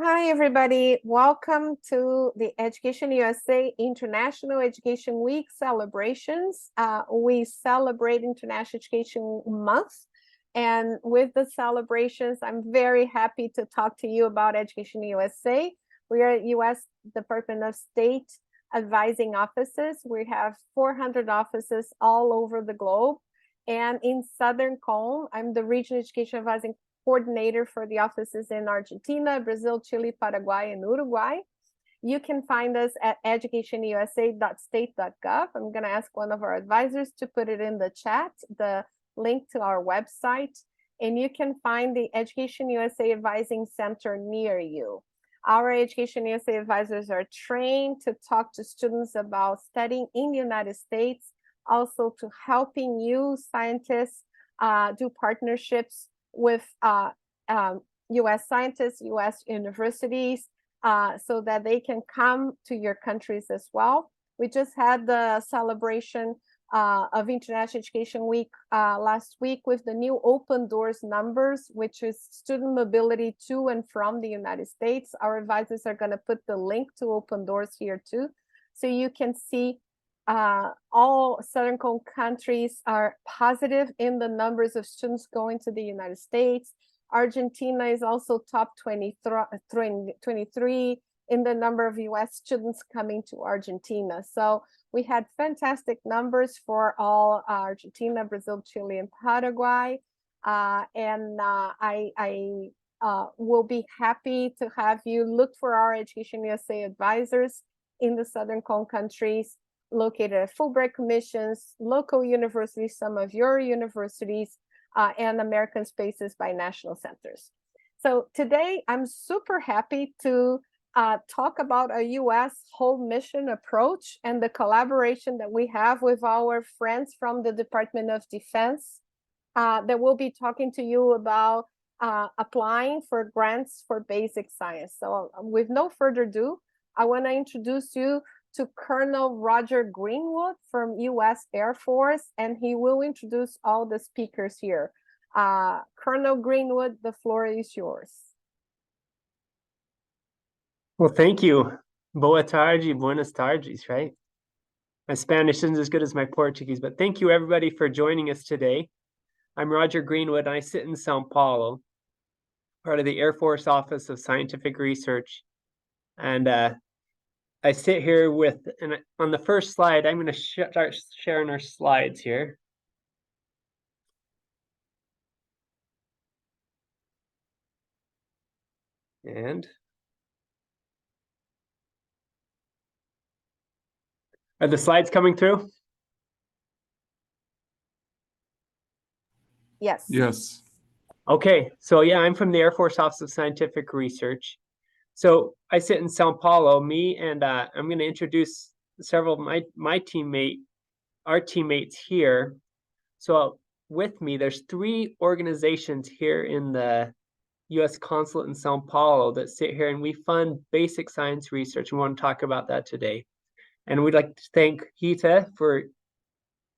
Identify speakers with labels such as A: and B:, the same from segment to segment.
A: Hi, everybody. Welcome to the Education USA International Education Week celebrations. We celebrate International Education Month. And with the celebrations, I'm very happy to talk to you about Education USA. We are U.S. Department of State advising offices. We have 400 offices all over the globe. And in Southern Cone, I'm the Regional Education Advising Coordinator for the offices in Argentina, Brazil, Chile, Paraguay, and Uruguay. You can find us at educationusa.state.gov. I'm going to ask one of our advisors to put it in the chat, the link to our website, and you can find the Education USA Advising Center near you. Our Education USA advisors are trained to talk to students about studying in the United States, also to helping you scientists do partnerships with U.S. scientists, U.S. universities, so that they can come to your countries as well. We just had the celebration of International Education Week last week with the new Open Doors numbers, which is student mobility to and from the United States. Our advisors are going to put the link to Open Doors here too, so you can see all Southern Cone countries are positive in the numbers of students going to the United States. Argentina is also top 23 in the number of US students coming to Argentina. So we had fantastic numbers for all Argentina, Brazil, Chile, and Paraguay. I will be happy to have you look for our Education USA advisors in the Southern Cone countries, located at Fulbright commissions, local universities, some of your universities, and American Spaces by national centers. So today I'm super happy to talk about a U.S. whole mission approach and the collaboration that we have with our friends from the Department of Defense that will be talking to you about applying for grants for basic science. So with no further ado, I want to introduce you to Colonel Roger Greenwood from U.S. Air Force, and he will introduce all the speakers here. Colonel Greenwood, the floor is yours.
B: Well, thank you. Boa tarde, buenas tardes, right? My Spanish isn't as good as my Portuguese, but thank you everybody for joining us today. I'm Roger Greenwood, and I sit in Sao Paulo, part of the Air Force Office of Scientific Research. And I sit here with, and on the first slide, I'm going to start sharing our slides here. And are the slides coming through?
A: Yes.
C: Yes.
B: Okay, so yeah, I'm from the Air Force Office of Scientific Research. So I sit in Sao Paulo, and I'm going to introduce several of our teammates here. So with me, there's 3 organizations here in the U.S. Consulate in Sao Paulo that sit here, and we fund basic science research. We want to talk about that today. And we'd like to thank Gita for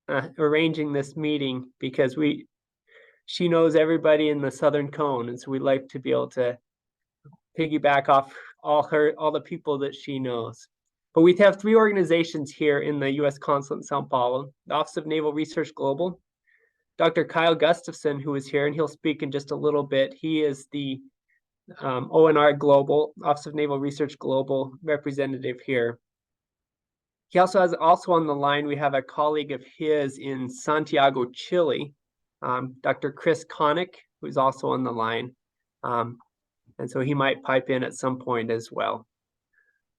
B: arranging this meeting, because she knows everybody in the Southern Cone, and so we'd like to be able to piggyback off all the people that she knows. But we have 3 organizations here in the U.S. Consulate in Sao Paulo: the Office of Naval Research Global, Dr. Kyle Gustafson, who is here, and he'll speak in just a little bit. He is the ONR Global, Office of Naval Research Global representative here. He also has on the line, we have a colleague of his in Santiago, Chile, Dr. Chris Connick, who's also on the line. And so he might pipe in at some point as well.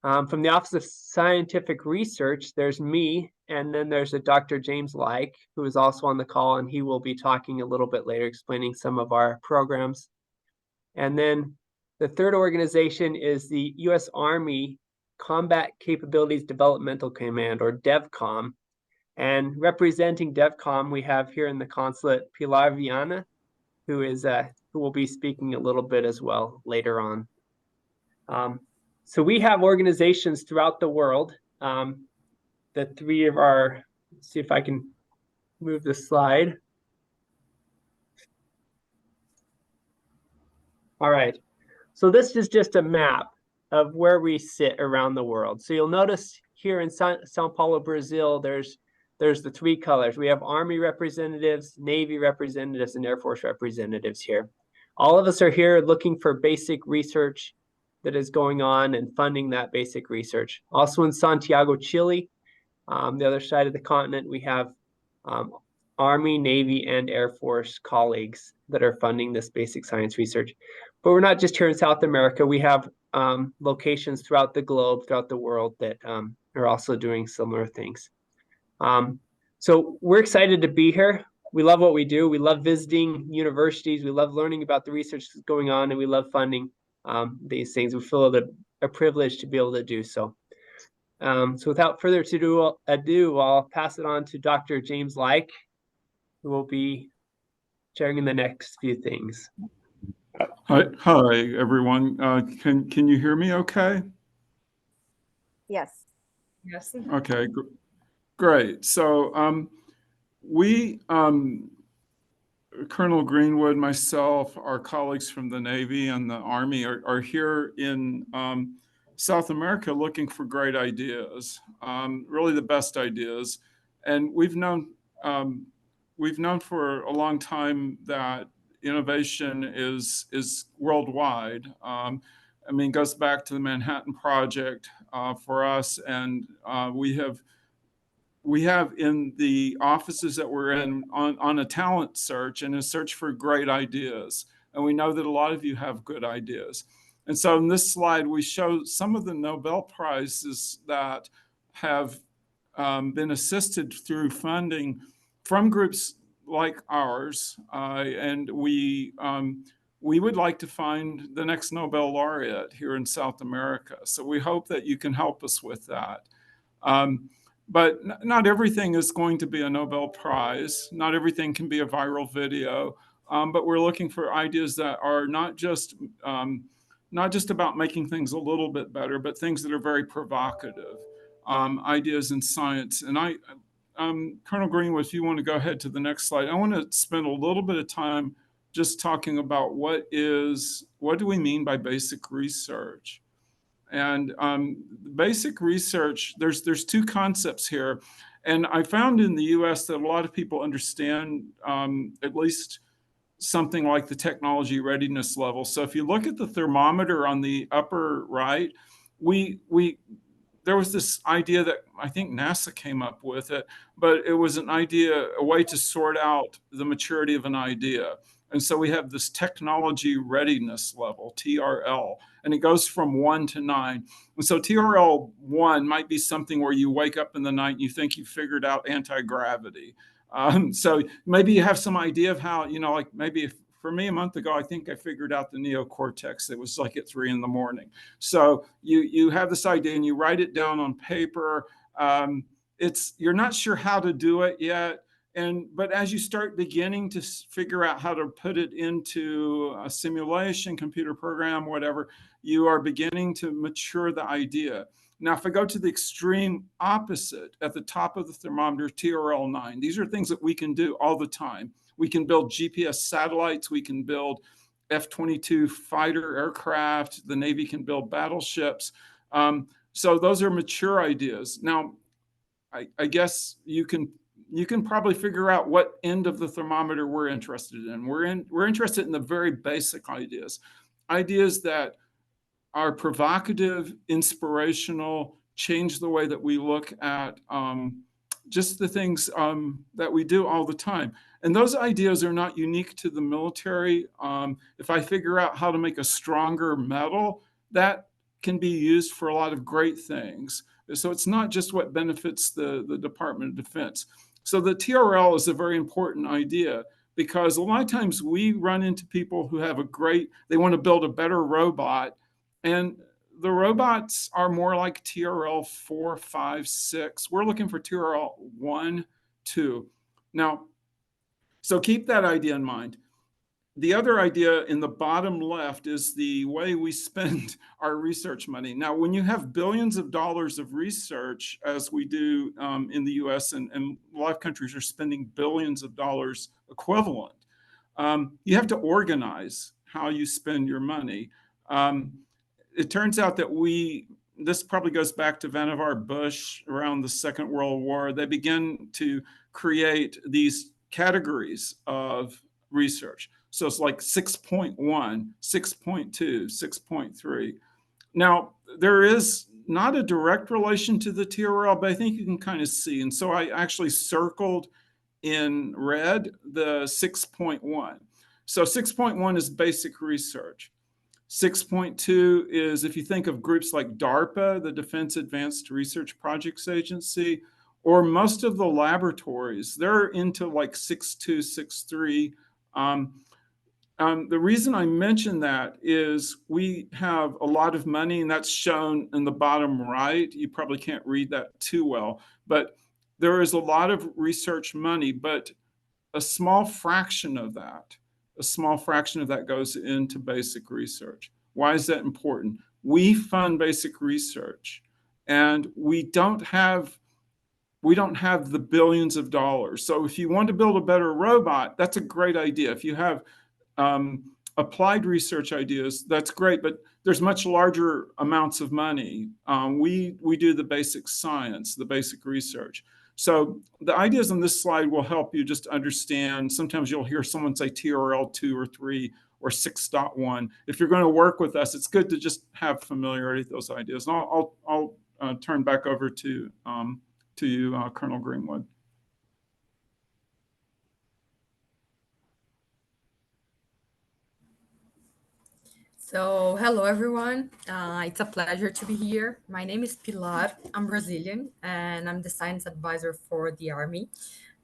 B: From the Office of Scientific Research, there's me, and then there's a Dr. James Like, who is also on the call, and he will be talking a little bit later, explaining some of our programs. And then the third organization is the U.S. Army Combat Capabilities Developmental Command, or DEVCOM. And representing DEVCOM, we have here in the consulate Pilar Viana, who will be speaking a little bit as well later on. So we have organizations throughout the world. The 3 of our, let's see if I can move the slide. All right. So this is just a map of where we sit around the world. So you'll notice here in Sao Paulo, Brazil, there's the three colors. We have Army representatives, Navy representatives, and Air Force representatives here. All of us are here looking for basic research that is going on and funding that basic research. Also in Santiago, Chile, the other side of the continent, we have Army, Navy, and Air Force colleagues that are funding this basic science research. But we're not just here in South America. We have locations throughout the globe, throughout the world that are also doing similar things. So we're excited to be here. We love what we do. We love visiting universities. We love learning about the research that's going on, and we love funding these things. We feel it a privilege to be able to do so. So without further ado, I'll pass it on to Dr. James Like, who will be sharing the next few things.
C: Hi, everyone. Can you hear me okay?
A: Yes.
D: Yes.
C: Okay, great. So we, Colonel Greenwood, myself, our colleagues from the Navy and the Army are here in South America looking for great ideas, really the best ideas. And we've known for a long time that innovation is worldwide. I mean, it goes back to the Manhattan Project for us, and we have in the offices that we're in on a talent search and a search for great ideas. And we know that a lot of you have good ideas. And so in this slide, we show some of the Nobel Prizes that have been assisted through funding from groups like ours. And we would like to find the next Nobel laureate here in South America. So we hope that you can help us with that. But not everything is going to be a Nobel Prize. Not everything can be a viral video. But we're looking for ideas that are not just about making things a little bit better, but things that are very provocative, ideas in science. And Colonel Greenwood, if you want to go ahead to the next slide, I want to spend a little bit of time just talking about what do we mean by basic research? And basic research, there's two concepts here. And I found in the US that a lot of people understand at least something like the technology readiness level. So if you look at the thermometer on the upper right, there was this idea that I think NASA came up with it, but it was a way to sort out the maturity of an idea. And so we have this technology readiness level, TRL, and it goes from 1 to 9. And so TRL 1 might be something where you wake up in the night and you think you figured out anti-gravity. So maybe you have some idea of how, like maybe for me a month ago, I think I figured out the neocortex. It was like at 3 a.m. So you have this idea and you write it down on paper. You're not sure how to do it yet. But as you start beginning to figure out how to put it into a simulation, computer program, whatever, you are beginning to mature the idea. Now, if I go to the extreme opposite at the top of the thermometer, TRL 9, these are things that we can do all the time. We can build GPS satellites. We can build F-22 fighter aircraft. The Navy can build battleships. So those are mature ideas. Now, I guess you can probably figure out what end of the thermometer we're interested in. We're interested in the very basic ideas that are provocative, inspirational, change the way that we look at just the things that we do all the time. And those ideas are not unique to the military. If I figure out how to make a stronger metal, that can be used for a lot of great things. So it's not just what benefits the Department of Defense. So the TRL is a very important idea because a lot of times we run into people who have they want to build a better robot, and the robots are more like TRL 4, 5, 6. We're looking for TRL 1, 2. Now, so keep that idea in mind. The other idea in the bottom left is the way we spend our research money. Now, when you have billions of dollars of research, as we do in the US, and a lot of countries are spending billions of dollars equivalent, you have to organize how you spend your money. It turns out that this probably goes back to Vannevar Bush around the Second World War. They begin to create these categories of research. So it's like 6.1, 6.2, 6.3. Now, there is not a direct relation to the TRL, but I think you can kind of see. And so I actually circled in red the 6.1. So 6.1 is basic research. 6.2 is, if you think of groups like DARPA, the Defense Advanced Research Projects Agency, or most of the laboratories, they're into like 6.2, 6.3. The reason I mention that is we have a lot of money, and that's shown in the bottom right. You probably can't read that too well, but there is a lot of research money, but a small fraction of that goes into basic research. Why is that important? We fund basic research, and we don't have the billions of dollars. So if you want to build a better robot, that's a great idea. If you have applied research ideas, that's great, but there's much larger amounts of money. We do the basic science, the basic research. So the ideas on this slide will help you just understand. Sometimes you'll hear someone say TRL 2 or 3 or 6.1. If you're going to work with us, it's good to just have familiarity with those ideas. And I'll turn back over to you, Colonel Greenwood.
D: So, hello everyone. It's a pleasure to be here. My name is Pilar. I'm Brazilian and I'm the science advisor for the Army.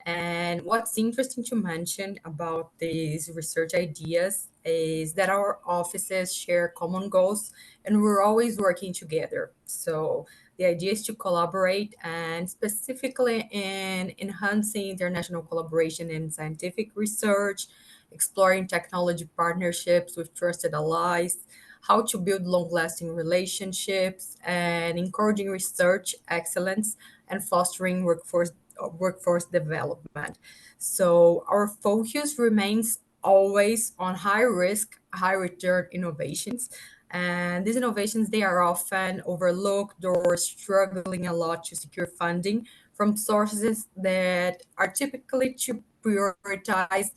D: And what's interesting to mention about these research ideas is that our offices share common goals and we're always working together. So, the idea is to collaborate and specifically in enhancing international collaboration in scientific research, exploring technology partnerships with trusted allies, how to build long-lasting relationships, and encouraging research excellence and fostering workforce development. So our focus remains always on high risk, high return innovations. And these innovations, they are often overlooked or struggling a lot to secure funding from sources that are typically to prioritize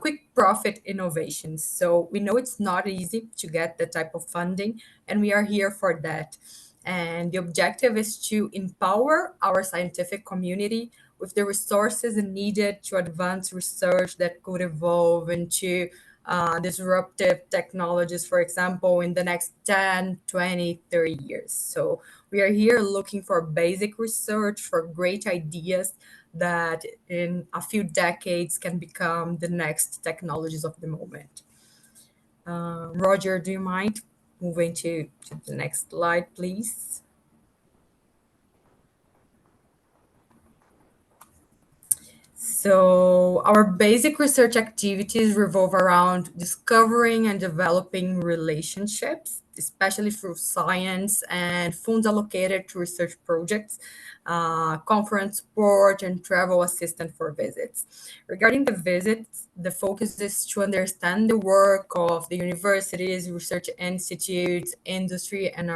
D: quick profit innovations. So we know it's not easy to get that type of funding, and we are here for that. And the objective is to empower our scientific community with the resources needed to advance research that could evolve into disruptive technologies, for example, in the next 10, 20, 30 years. So we are here looking for basic research, for great ideas that in a few decades can become the next technologies of the moment. Roger, do you mind moving to the next slide, please? So our basic research activities revolve around discovering and developing relationships, especially through science and funds allocated to research projects, conference support, and travel assistance for visits. Regarding the visits, the focus is to understand the work of the universities, research institutes, industry, and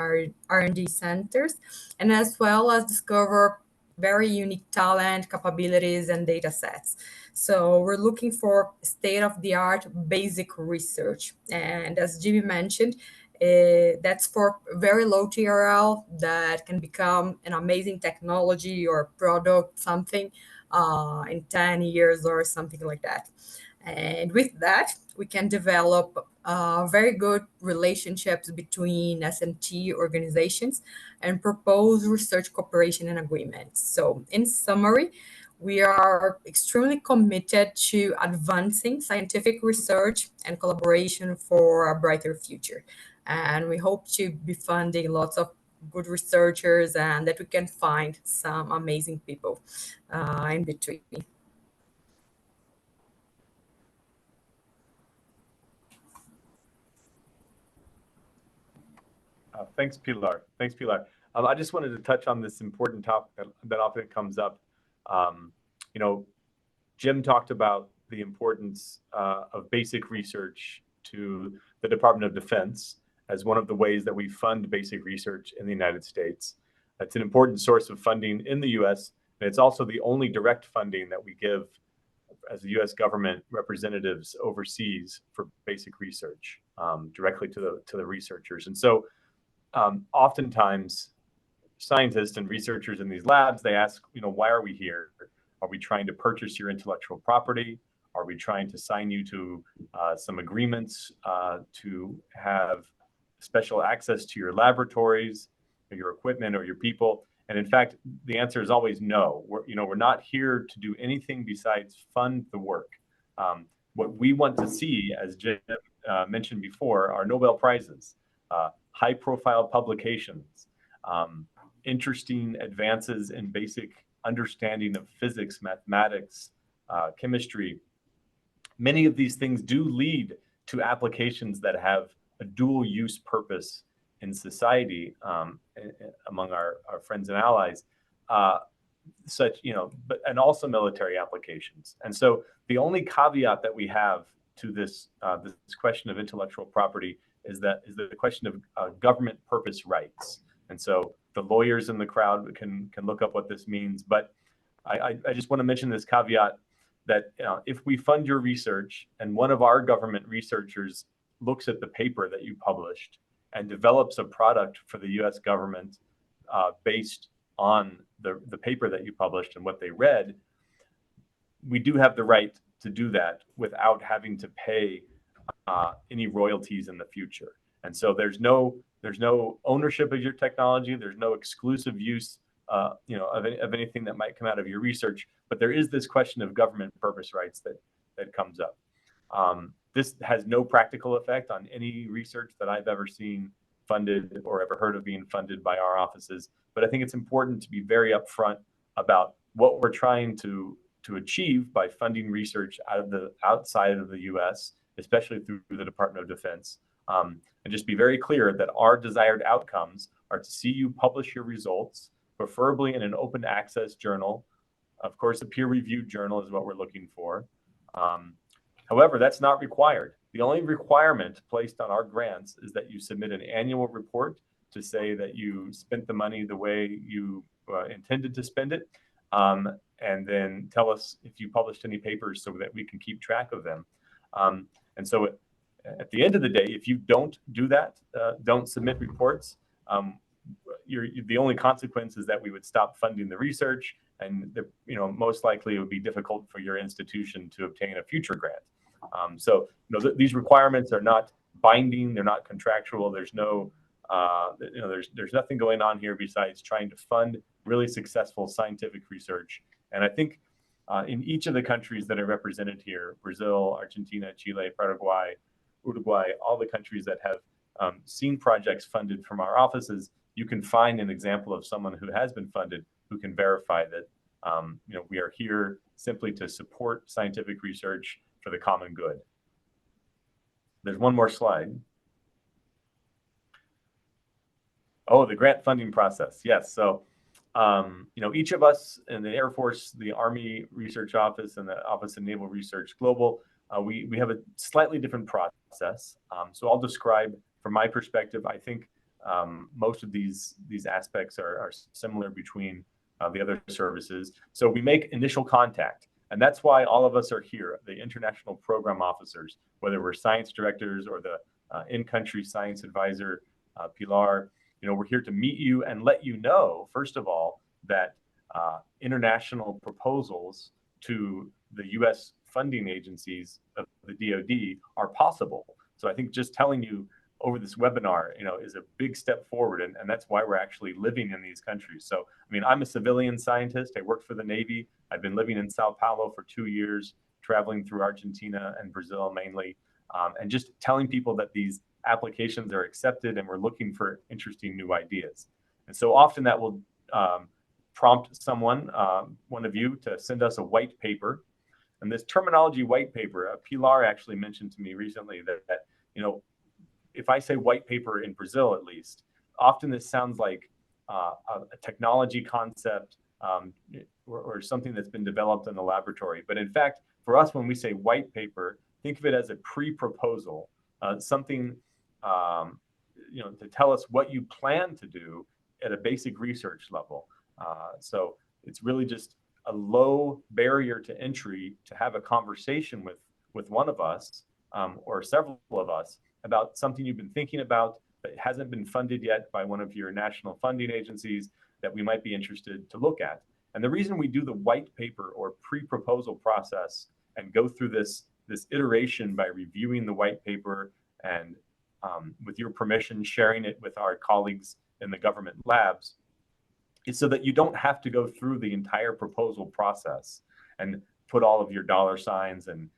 D: R&D centers, and as well as discover very unique talent, capabilities, and data sets. So we're looking for state-of-the-art basic research. And as Jimmy mentioned, that's for very low TRL that can become an amazing technology or product, something in 10 years or something like that. And with that, we can develop very good relationships between S&T organizations and propose research cooperation and agreements. So in summary, we are extremely committed to advancing scientific research and collaboration for a brighter future. And we hope to be funding lots of good researchers and that we can find some amazing people in between.
E: Thanks, Pilar. Thanks, Pilar. I just wanted to touch on this important topic that often comes up. You know, Jim talked about the importance of basic research to the Department of Defense as one of the ways that we fund basic research in the United States. It's an important source of funding in the US, and it's also the only direct funding that we give as the US government representatives overseas for basic research, directly to the researchers. And so oftentimes scientists and researchers in these labs, they ask, why are we here? Are we trying to purchase your intellectual property? Are we trying to sign you to some agreements to have special access to your laboratories or your equipment or your people? And in fact, the answer is always no. We're not here to do anything besides fund the work. What we want to see, as Jim mentioned before, are Nobel Prizes, high-profile publications, interesting advances in basic understanding of physics, mathematics, chemistry. Many of these things do lead to applications that have a dual use purpose in society, among our friends and allies, and also military applications. And so the only caveat that we have to this question of intellectual property is the question of government purpose rights. And so the lawyers in the crowd can look up what this means, but I just want to mention this caveat that if we fund your research and one of our government researchers looks at the paper that you published and develops a product for the US government based on the paper that you published and what they read, we do have the right to do that without having to pay any royalties in the future. And so there's no ownership of your technology. There's no exclusive use of anything that might come out of your research. But there is this question of government purpose rights that comes up. This has no practical effect on any research that I've ever seen funded or ever heard of being funded by our offices. But I think it's important to be very upfront about what we're trying to achieve by funding research outside of the US, especially through the Department of Defense. And just be very clear that our desired outcomes are to see you publish your results, preferably in an open access journal. Of course, a peer-reviewed journal is what we're looking for. However, that's not required. The only requirement placed on our grants is that you submit an annual report to say that you spent the money the way you intended to spend it, and then tell us if you published any papers so that we can keep track of them. And so at the end of the day, if you don't do that, don't submit reports, the only consequence is that we would stop funding the research, and most likely it would be difficult for your institution to obtain a future grant. So these requirements are not binding; they're not contractual. There's no, there's nothing going on here besides trying to fund really successful scientific research. And I think in each of the countries that are represented here, Brazil, Argentina, Chile, Paraguay, Uruguay, all the countries that have seen projects funded from our offices, you can find an example of someone who has been funded who can verify that we are here simply to support scientific research for the common good. There's one more slide. Oh, the grant funding process. Yes. So, each of us in the Air Force, the Army Research Office, and the Office of Naval Research Global, we have a slightly different process. So I'll describe from my perspective. I think most of these aspects are similar between the other services. So we make initial contact, and that's why all of us are here, the international program officers, whether we're science directors or the in-country science advisor, Pilar. We're here to meet you and let you know, first of all, that international proposals to the U.S. funding agencies of the DoD are possible. So I think just telling you over this webinar, is a big step forward, and that's why we're actually living in these countries. So, I'm a civilian scientist. I work for the Navy. I've been living in Sao Paulo for 2 years, traveling through Argentina and Brazil mainly, and just telling people that these applications are accepted and we're looking for interesting new ideas. And so often that will prompt someone, one of you, to send us a white paper. And this terminology white paper, Pilar actually mentioned to me recently that if I say white paper in Brazil, at least, often this sounds like a technology concept or something that's been developed in the laboratory. But in fact, for us, when we say white paper, think of it as a pre-proposal, something to tell us what you plan to do at a basic research level. So it's really just a low barrier to entry to have a conversation with one of us or several of us about something you've been thinking about that hasn't been funded yet by one of your national funding agencies that we might be interested to look at. And the reason we do the white paper or pre-proposal process and go through this iteration by reviewing the white paper and with your permission, sharing it with our colleagues in the government labs, is so that you don't have to go through the entire proposal process and put all of your dollar signs and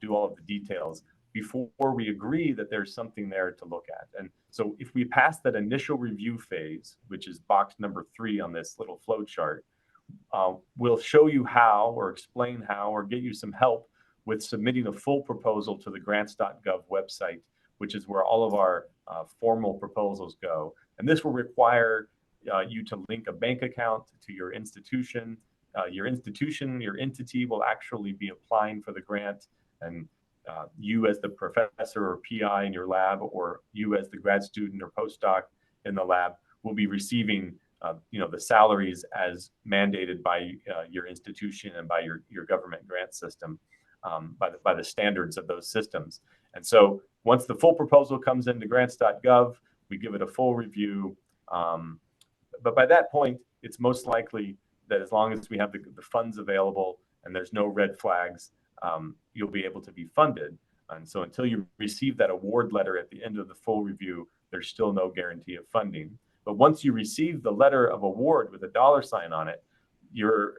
E: do all of the details before we agree that there's something there to look at. And so if we pass that initial review phase, which is box number 3 on this little flow chart, we'll show you how or explain how or get you some help with submitting a full proposal to the grants.gov website, which is where all of our formal proposals go. And this will require you to link a bank account to your institution. Your entity will actually be applying for the grant, and you as the professor or PI in your lab, or you as the grad student or postdoc in the lab, will be receiving the salaries as mandated by your institution and by your government grant system, by the standards of those systems. And so once the full proposal comes into grants.gov, we give it a full review. But by that point, it's most likely that as long as we have the funds available and there's no red flags, you'll be able to be funded. And so until you receive that award letter at the end of the full review, there's still no guarantee of funding. But once you receive the letter of award with a dollar sign on it, you're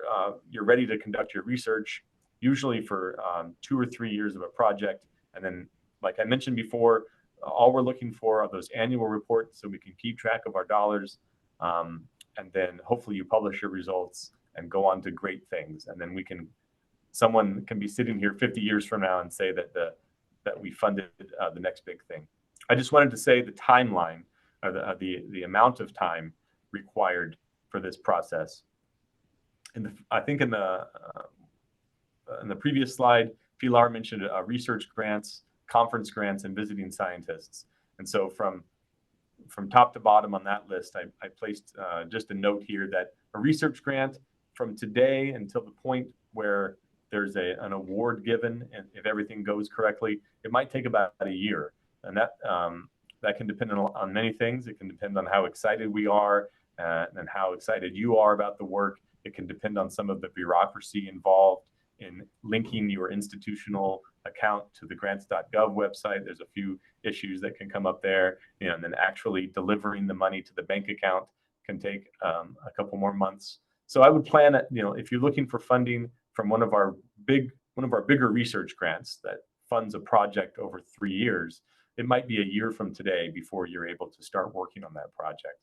E: ready to conduct your research, usually for 2 or 3 years of a project. And then, like I mentioned before, all we're looking for are those annual reports so we can keep track of our dollars. And then hopefully you publish your results and go on to great things. And then someone can be sitting here 50 years from now and say that we funded the next big thing. I just wanted to say the timeline, or the amount of time required for this process. I think in the previous slide, Pilar mentioned research grants, conference grants, and visiting scientists. And so from top to bottom on that list, I placed just a note here that a research grant from today until the point where there's an award given, and if everything goes correctly, it might take about a year. And that can depend on many things. It can depend on how excited we are and how excited you are about the work. It can depend on some of the bureaucracy involved in linking your institutional account to the grants.gov website. There's a few issues that can come up there, and then actually delivering the money to the bank account can take a couple more months. So I would plan that, if you're looking for funding from one of our bigger research grants that funds a project over 3 years, it might be a year from today before you're able to start working on that project.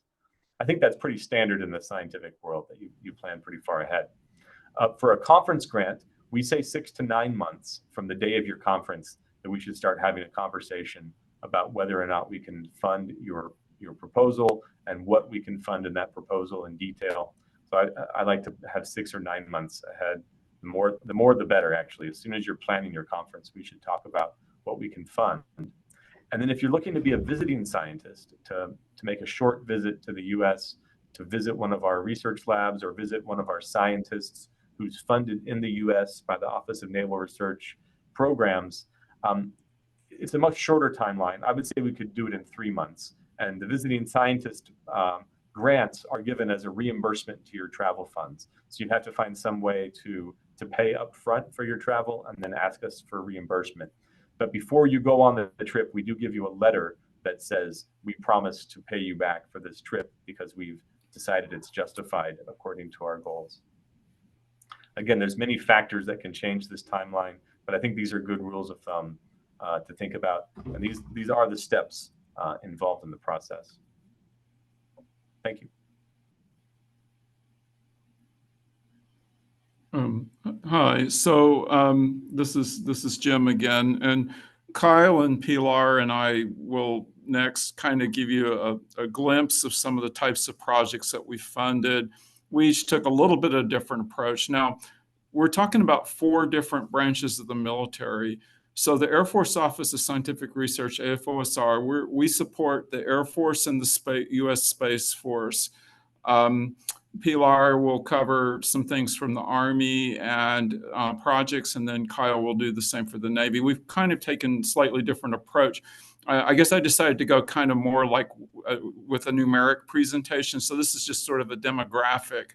E: I think that's pretty standard in the scientific world, that you plan pretty far ahead. For a conference grant, we say 6 to 9 months from the day of your conference that we should start having a conversation about whether or not we can fund your proposal and what we can fund in that proposal in detail. So I like to have 6 or 9 months ahead. The more the better, actually. As soon as you're planning your conference, we should talk about what we can fund. And then if you're looking to be a visiting scientist, to make a short visit to the US, to visit one of our research labs or visit one of our scientists who's funded in the US by the Office of Naval Research programs, it's a much shorter timeline. I would say we could do it in 3 months. And the visiting scientist grants are given as a reimbursement to your travel funds. So you have to find some way to pay up front for your travel and then ask us for reimbursement. But before you go on the trip, we do give you a letter that says we promise to pay you back for this trip because we've decided it's justified according to our goals. Again, there's many factors that can change this timeline, but I think these are good rules of thumb to think about. And these are the steps involved in the process. Thank you.
C: Hi, so this is Jim again, and Kyle and Pilar and I will next kind of give you a glimpse of some of the types of projects that we funded. We each took a little bit of a different approach. Now, we're talking about 4 different branches of the military, So the Air Force Office of Scientific Research, AFOSR, we support the Air Force and the U.S. Space Force. Pilar will cover some things from the Army and projects, and then Kyle will do the same for the Navy. We've kind of taken slightly different approach. I guess I decided to go kind of more like with a numeric presentation. So this is just sort of a demographic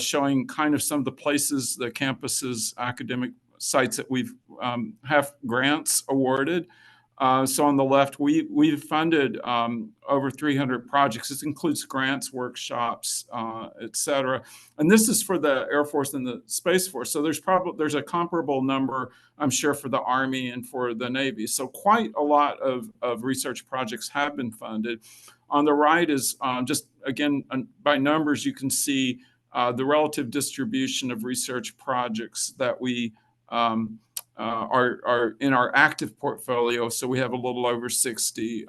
C: showing kind of some of the places, the campuses, academic sites that we've have grants awarded. So on the left, we've funded over 300 projects. This includes grants, workshops, et cetera. And this is for the Air Force and the Space Force. So there's a comparable number, I'm sure, for the Army and for the Navy. So quite a lot of research projects have been funded. On the right is just, again, by numbers, you can see the relative distribution of research projects that we are in our active portfolio. So we have a little over 60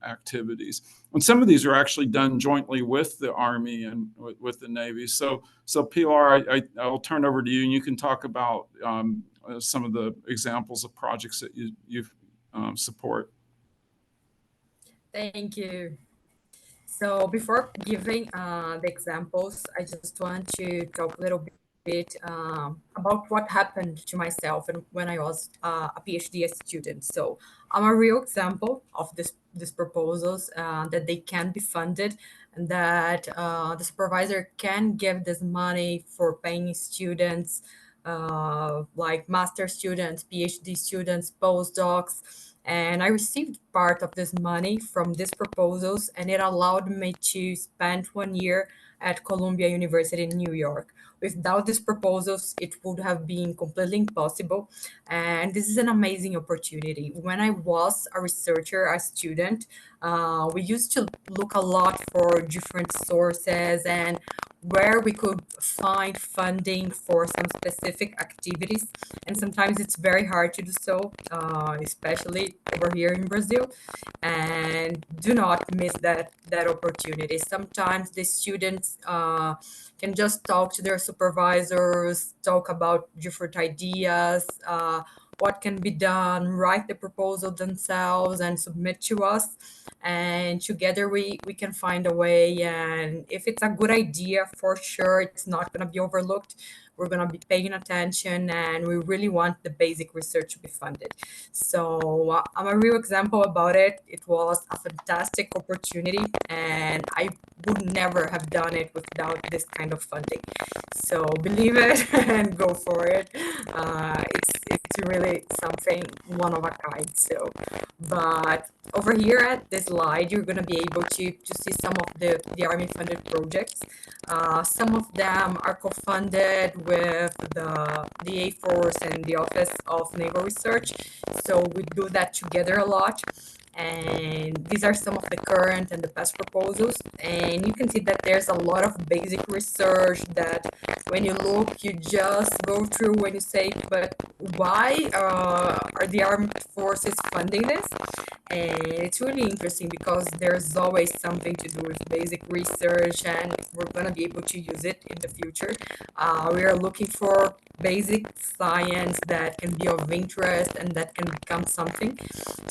C: activities. And some of these are actually done jointly with the Army and with the Navy. So Pilar, I'll turn over to you, and you can talk about some of the examples of projects that you support.
D: Thank you. So before giving the examples, I just want to talk a little bit about what happened to myself and when I was a PhD student. So I'm a real example of these proposals that they can be funded, and that the supervisor can give this money for paying students, like master students, PhD students, postdocs. And I received part of this money from these proposals, and it allowed me to spend 1 year at Columbia University in New York. Without these proposals, it would have been completely impossible. And this is an amazing opportunity. When I was a researcher, a student, we used to look a lot for different sources and where we could find funding for some specific activities. And sometimes it's very hard to do so, especially over here in Brazil. And do not miss that opportunity. Sometimes the students can just talk to their supervisors, talk about different ideas, what can be done, write the proposal themselves and submit to us. And together we can find a way. And if it's a good idea, for sure, it's not going to be overlooked. We're going to be paying attention, and we really want the basic research to be funded. So I'm a real example about it. It was a fantastic opportunity, and I would never have done it without this kind of funding. So believe it and go for it. It's really something one of a kind. So, but over here at this slide, you're going to be able to see some of the Army funded projects. Some of them are co-funded with the Air Force and the Office of Naval Research. So we do that together a lot. And these are some of the current and the past proposals. And you can see that there's a lot of basic research that when you look, you just go through when you say, but why are the armed forces funding this? And it's really interesting because there's always something to do with basic research, and we're going to be able to use it in the future. We are looking for basic science that can be of interest and that can become something.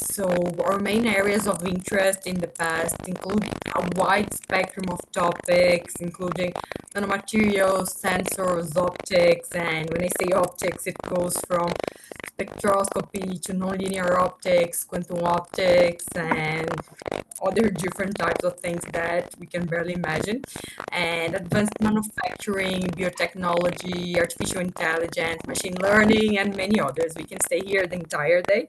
D: So our main areas of interest in the past include a wide spectrum of topics, including nanomaterials, sensors, optics. And when I say optics, it goes from spectroscopy to nonlinear optics, quantum optics, and other different types of things that we can barely imagine. And advanced manufacturing, biotechnology, artificial intelligence, machine learning, and many others. We can stay here the entire day.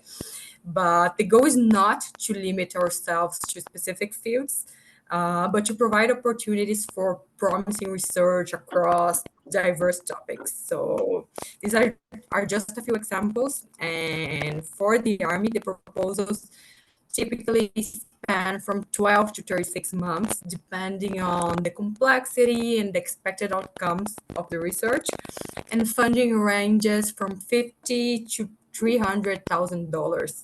D: But the goal is not to limit ourselves to specific fields, but to provide opportunities for promising research across diverse topics. So these are just a few examples. And for the Army, the proposals typically span from 12 to 36 months, depending on the complexity and the expected outcomes of the research. And funding ranges from $50,000 to $300,000,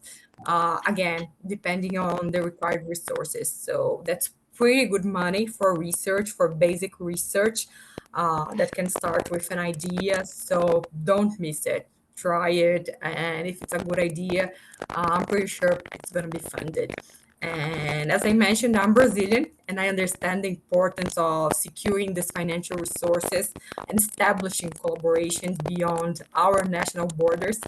D: again, depending on the required resources. So that's pretty good money for research, for basic research that can start with an idea. So don't miss it. try it, and if it's a good idea, I'm pretty sure it's going to be funded. And as I mentioned, I'm Brazilian, and I understand the importance of securing these financial resources and establishing collaborations beyond our national borders,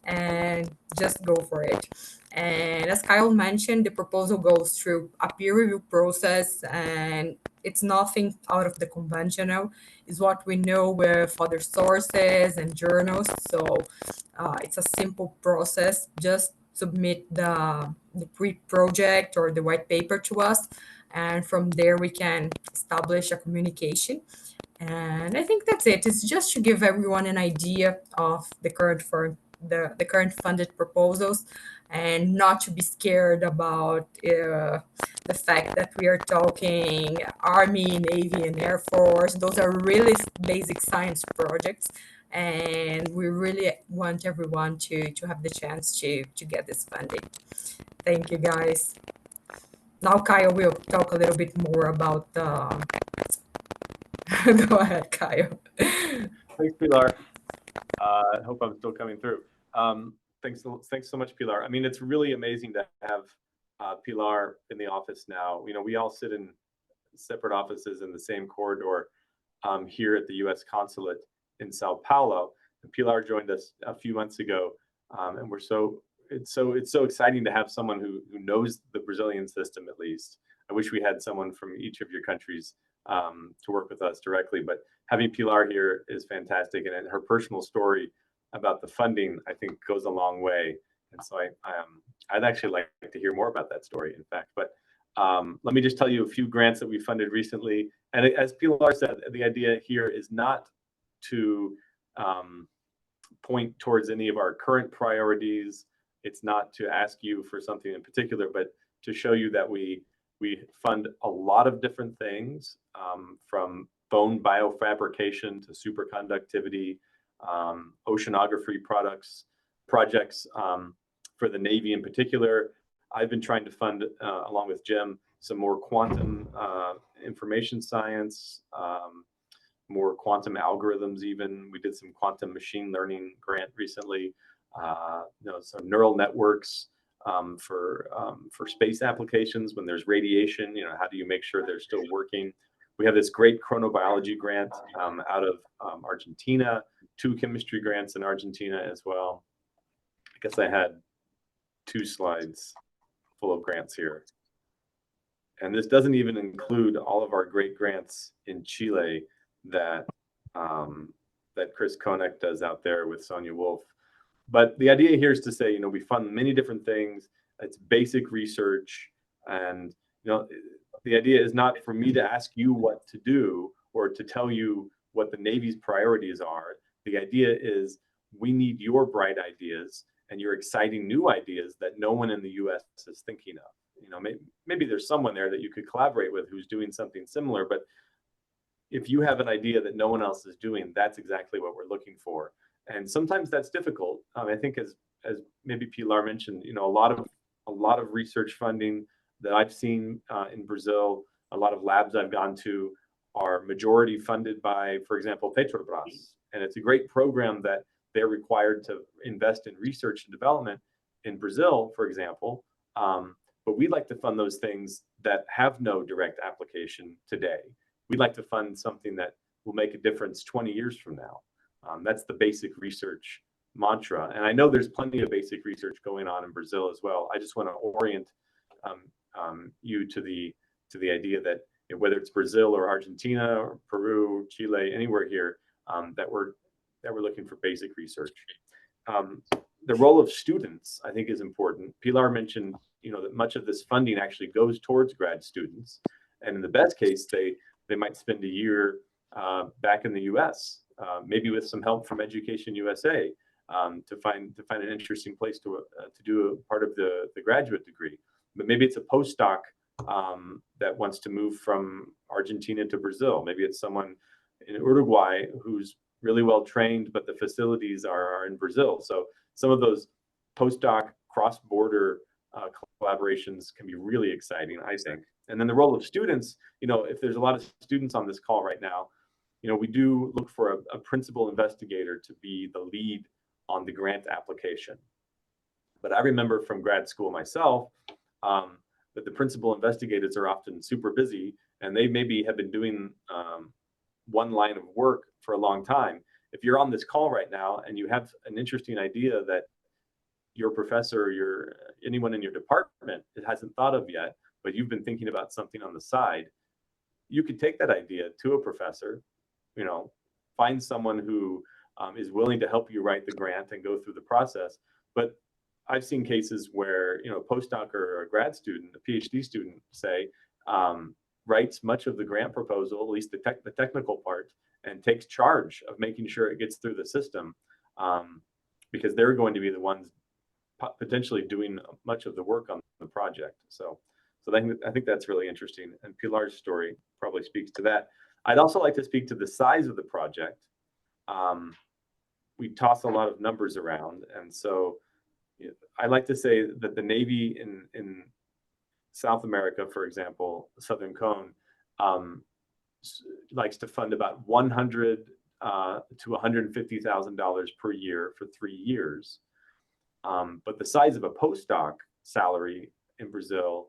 D: and just go for it. And as Kyle mentioned, the proposal goes through a peer review process, and it's nothing out of the conventional. It's what we know with other sources and journals. So it's a simple process. Just submit the pre-project or the white paper to us, and from there we can establish a communication. And I think that's it. It's just to give everyone an idea of the the current funded proposals, and not to be scared about the fact that we are talking Army, Navy, and Air Force. Those are really basic science projects, and we really want everyone to have the chance to get this funding. Thank you, guys. Now Kyle will talk a little bit more about the. Go ahead, Kyle.
E: Thanks, Pilar. I hope I'm still coming through. Thanks so much, Pilar. I mean, it's really amazing to have Pilar in the office now. You know, we all sit in separate offices in the same corridor here at the U.S. Consulate in Sao Paulo. And Pilar joined us a few months ago, and it's so exciting to have someone who knows the Brazilian system at least. I wish we had someone from each of your countries to work with us directly, but having Pilar here is fantastic, and her personal story about the funding, I think, goes a long way. And so I'd actually like to hear more about that story, in fact. But let me just tell you a few grants that we funded recently. And as Pilar said, the idea here is not to point towards any of our current priorities. It's not to ask you for something in particular, but to show you that we fund a lot of different things, from bone biofabrication to superconductivity, oceanography projects for the Navy in particular. I've been trying to fund, along with Jim, some more quantum information science, more quantum algorithms even. We did some quantum machine learning grant recently, some neural networks for space applications when there's radiation. How do you make sure they're still working? We have this great chronobiology grant out of Argentina, 2 chemistry grants in Argentina as well. I guess I had 2 slides full of grants here. And this doesn't even include all of our great grants in Chile that Chris Konek does out there with Sonia Wolf. But the idea here is to say, we fund many different things. It's basic research, and the idea is not for me to ask you what to do or to tell you what the Navy's priorities are. The idea is we need your bright ideas and your exciting new ideas that no one in the U.S. is thinking of. Maybe there's someone there that you could collaborate with who's doing something similar, but if you have an idea that no one else is doing, that's exactly what we're looking for. And sometimes that's difficult. I think as maybe Pilar mentioned, a lot of research funding that I've seen in Brazil, a lot of labs I've gone to are majority funded by, for example, Petrobras. And it's a great program that they're required to invest in research and development in Brazil, for example. But we'd like to fund those things that have no direct application today. We'd like to fund something that will make a difference 20 years from now. That's the basic research mantra. And I know there's plenty of basic research going on in Brazil as well. I just want to orient you to the idea that whether it's Brazil or Argentina or Peru, Chile, anywhere here, that we're looking for basic research. The role of students, I think, is important. Pilar mentioned, that much of this funding actually goes towards grad students, and in the best case, they might spend a year back in the U.S., maybe with some help from EducationUSA, to find an interesting place to do a part of the graduate degree. But maybe it's a postdoc that wants to move from Argentina to Brazil. Maybe it's someone in Uruguay who's really well trained, but the facilities are in Brazil. So some of those postdoc cross-border collaborations can be really exciting, I think. And then the role of students, if there's a lot of students on this call right now, we do look for a principal investigator to be the lead on the grant application. But I remember from grad school myself that the principal investigators are often super busy, and they maybe have been doing one line of work for a long time. If you're on this call right now and you have an interesting idea that your professor, anyone in your department hasn't thought of yet, but you've been thinking about something on the side, you could take that idea to a professor, find someone who is willing to help you write the grant and go through the process. But I've seen cases where, a postdoc or a grad student, a PhD student, say, writes much of the grant proposal, at least the technical part, and takes charge of making sure it gets through the system, because they're going to be the ones potentially doing much of the work on the project. So I think that's really interesting, and Pilar's story probably speaks to that. I'd also like to speak to the size of the project. We toss a lot of numbers around, and so I like to say that the Navy in South America, for example, the Southern Cone, likes to fund about $100,000 to $150,000 per year for 3 years. But the size of a postdoc salary in Brazil,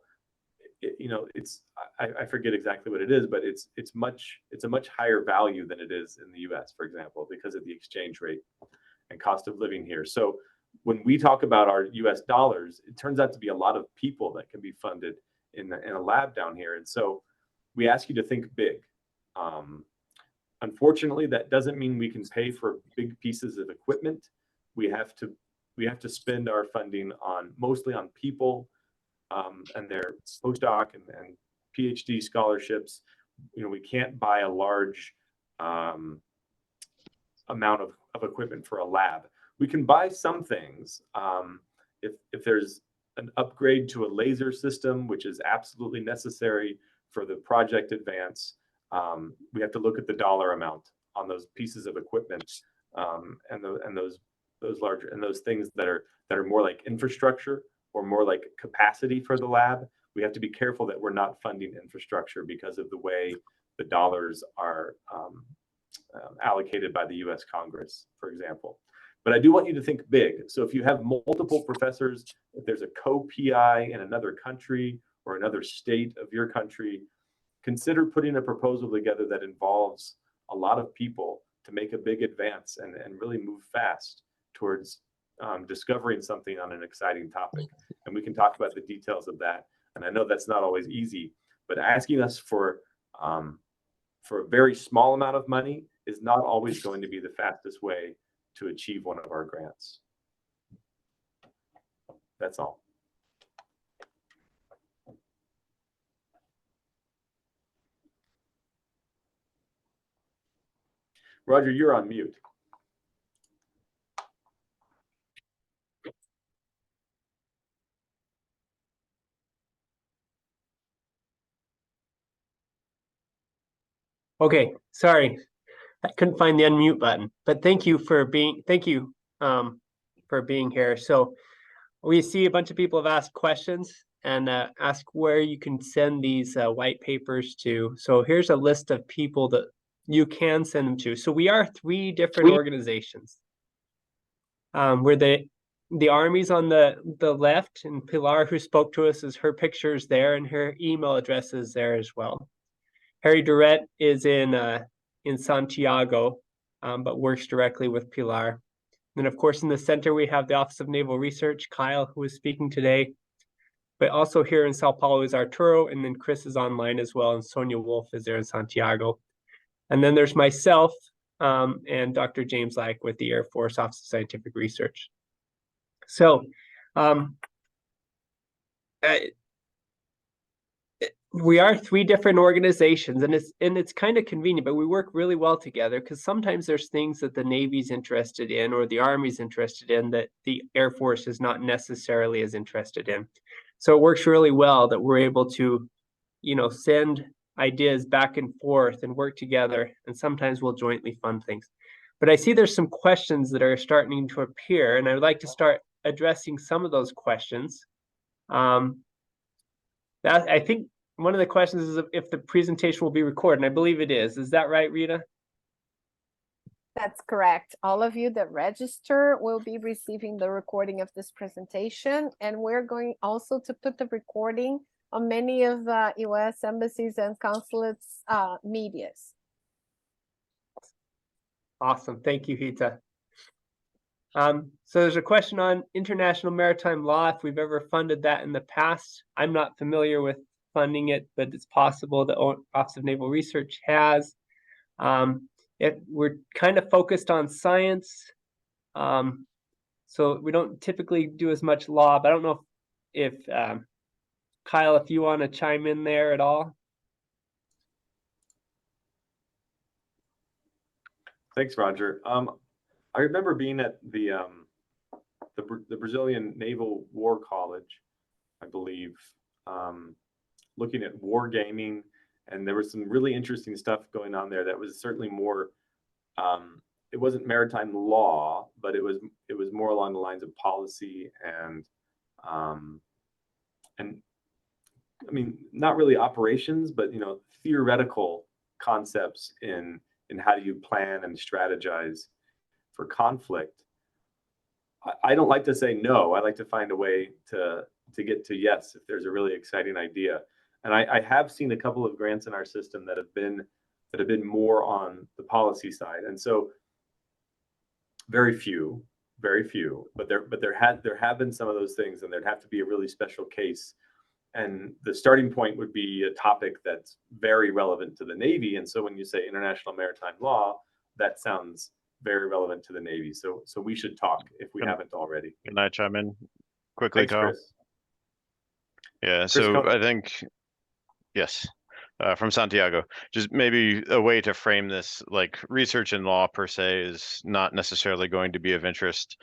E: I forget exactly what it is, but it's a much higher value than it is in the U.S., for example, because of the exchange rate and cost of living here. So when we talk about our U.S. dollars, it turns out to be a lot of people that can be funded in a lab down here. And so we ask you to think big. Unfortunately, that doesn't mean we can pay for big pieces of equipment. We have to spend our funding mostly on people and their postdoc and PhD scholarships. We can't buy a large amount of equipment for a lab. We can buy some things. If there's an upgrade to a laser system, which is absolutely necessary for the project advance, we have to look at the dollar amount on those pieces of equipment, and those things that are more like infrastructure or more like capacity for the lab. We have to be careful that we're not funding infrastructure because of the way the dollars are allocated by the U.S. Congress, for example. But I do want you to think big. So if you have multiple professors, if there's a co-PI in another country or another state of your country, consider putting a proposal together that involves a lot of people to make a big advance and really move fast towards discovering something on an exciting topic. And we can talk about the details of that. And I know that's not always easy, but asking us for a very small amount of money is not always going to be the fastest way to achieve one of our grants. That's all. Roger, you're on mute.
B: Okay, sorry, I couldn't find the unmute button, but thank you for being here. So we see a bunch of people have asked questions and ask where you can send these white papers to. So here's a list of people that you can send them to. So we are 3 different organizations. We're the Army's on the left, and Pilar, who spoke to us, her picture is there, and her email address is there as well. Harry Durrett is in Santiago, but works directly with Pilar. And of course, in the center, we have the Office of Naval Research, Kyle, who is speaking today. But also here in Sao Paulo is Arturo, and then Chris is online as well, and Sonia Wolf is there in Santiago. And then there's myself and Dr. James Lack with the Air Force Office of Scientific Research. So we are 3 different organizations, and it's kind of convenient, but we work really well together because sometimes there's things that the Navy's interested in or the Army's interested in that the Air Force is not necessarily as interested in. So it works really well that we're able to, send ideas back and forth and work together, and sometimes we'll jointly fund things. But I see there's some questions that are starting to appear, and I would like to start addressing some of those questions. I think one of the questions is if the presentation will be recorded, and I believe it is. Is that right, Rita?
A: That's correct. All of you that register will be receiving the recording of this presentation, and we're going also to put the recording on many of the U.S. embassies and consulates medias.
B: Awesome. Thank you, Hita. So there's a question on international maritime law, if we've ever funded that in the past. I'm not familiar with funding it, but it's possible the Office of Naval Research has. We're kind of focused on science, so we don't typically do as much law, but I don't know if Kyle, if you want to chime in there at all.
E: Thanks, Roger. I remember being at the Brazilian Naval War College, I believe, looking at war gaming, and there was some really interesting stuff going on there that was certainly more, it wasn't maritime law, but it was more along the lines of policy and I mean, not really operations, but theoretical concepts in how do you plan and strategize for conflict. I don't like to say no. I like to find a way to get to yes if there's a really exciting idea. And I have seen a couple of grants in our system that have been more on the policy side, and so very few, but there have been some of those things, and there'd have to be a really special case. And the starting point would be a topic that's very relevant to the Navy. And so when you say international maritime law, that sounds very relevant to the Navy. So we should talk if we haven't already.
F: Can I chime in quickly,
E: Thanks,
F: Kyle?
E: Chris.
F: Yeah,
E: Chris,
F: so
E: go.
F: I think, yes, from Santiago, just maybe a way to frame this, like research in law per se is not necessarily going to be of interest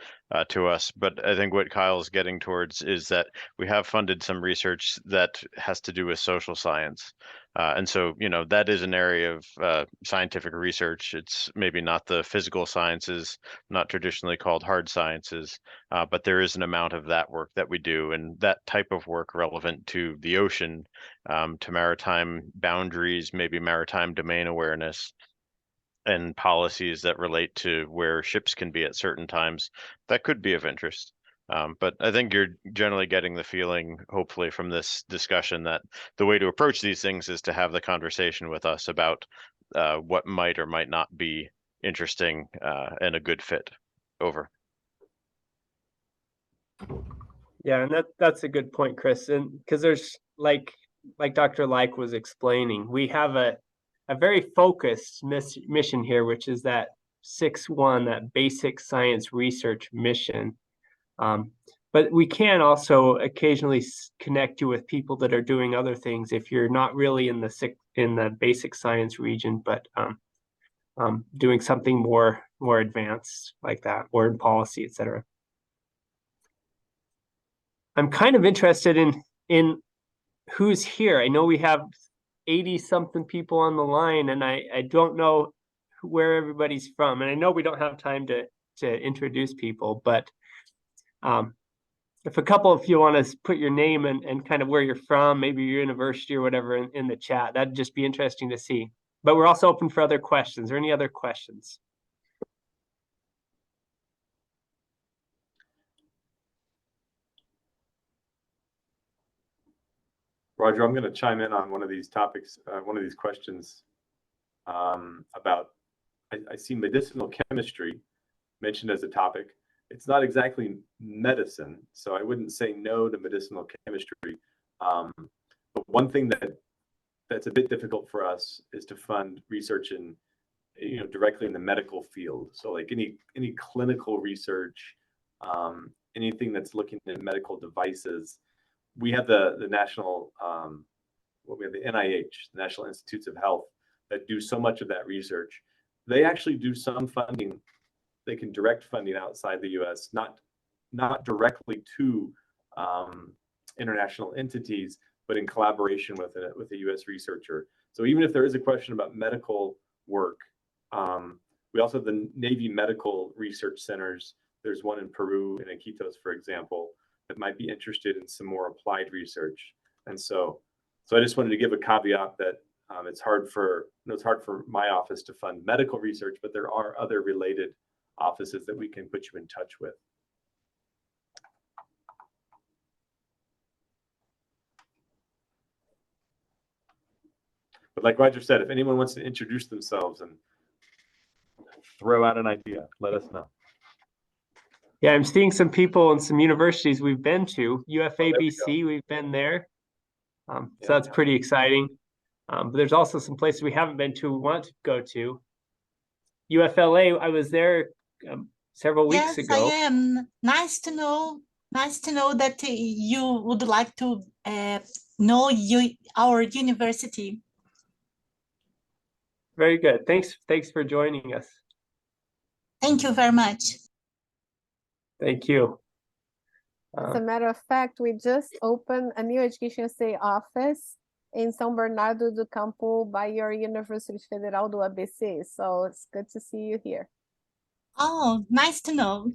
F: to us, but I think what Kyle's getting towards is that we have funded some research that has to do with social science. And so, that is an area of scientific research. It's maybe not the physical sciences, not traditionally called hard sciences, but there is an amount of that work that we do, and that type of work relevant to the ocean, to maritime boundaries, maybe maritime domain awareness, and policies that relate to where ships can be at certain times, that could be of interest. But I think you're generally getting the feeling, hopefully, from this discussion that the way to approach these things is to have the conversation with us about what might or might not be interesting and a good fit. Over.
B: Yeah, and that's a good point, Chris. And because there's like Dr. Like was explaining, we have a very focused mission here, which is that 6-1, that basic science research mission. But we can also occasionally connect you with people that are doing other things if you're not really in the basic science region, but doing something more advanced like that, or in policy, etc. I'm kind of interested in who's here. I know we have 80-something people on the line, and I don't know where everybody's from. And I know we don't have time to introduce people, but if a couple of you want to put your name and kind of where you're from, maybe your university or whatever in the chat, that'd just be interesting to see. But we're also open for other questions. Or any other questions?
E: Roger, I'm going to chime in on one of these topics, one of these questions about, I see medicinal chemistry mentioned as a topic. It's not exactly medicine, so I wouldn't say no to medicinal chemistry. But one thing that's a bit difficult for us is to fund research in, directly in the medical field. So like any clinical research, anything that's looking at medical devices. We have the national, we have the NIH, the National Institutes of Health, that do so much of that research. They actually do some funding. They can direct funding outside the U.S., not directly to international entities, but in collaboration with a U.S. researcher. So even if there is a question about medical work, we also have the Navy Medical Research Centers. There's one in Peru, in Iquitos, for example, that might be interested in some more applied research. And so I just wanted to give a caveat that It's hard for my office to fund medical research, but there are other related offices that we can put you in touch with. But like Roger said, if anyone wants to introduce themselves and throw out an idea, let us know.
B: Yeah, I'm seeing some people in some universities we've been to. UFABC,
E: go.
B: we've been there. So
E: Yeah.
B: that's pretty exciting. But there's also some places we haven't been to, we want to go to. UFLA, I was there several weeks
G: Yes,
B: ago.
G: I am. Nice to know. Nice to know that you would like to know our university.
B: Very good. Thanks for joining us.
G: Thank you very much.
B: Thank you.
A: As a matter of fact, we just opened a new Education USA office in São Bernardo do Campo by your University Federal do ABC. So it's good to see you here.
G: Oh, nice to know.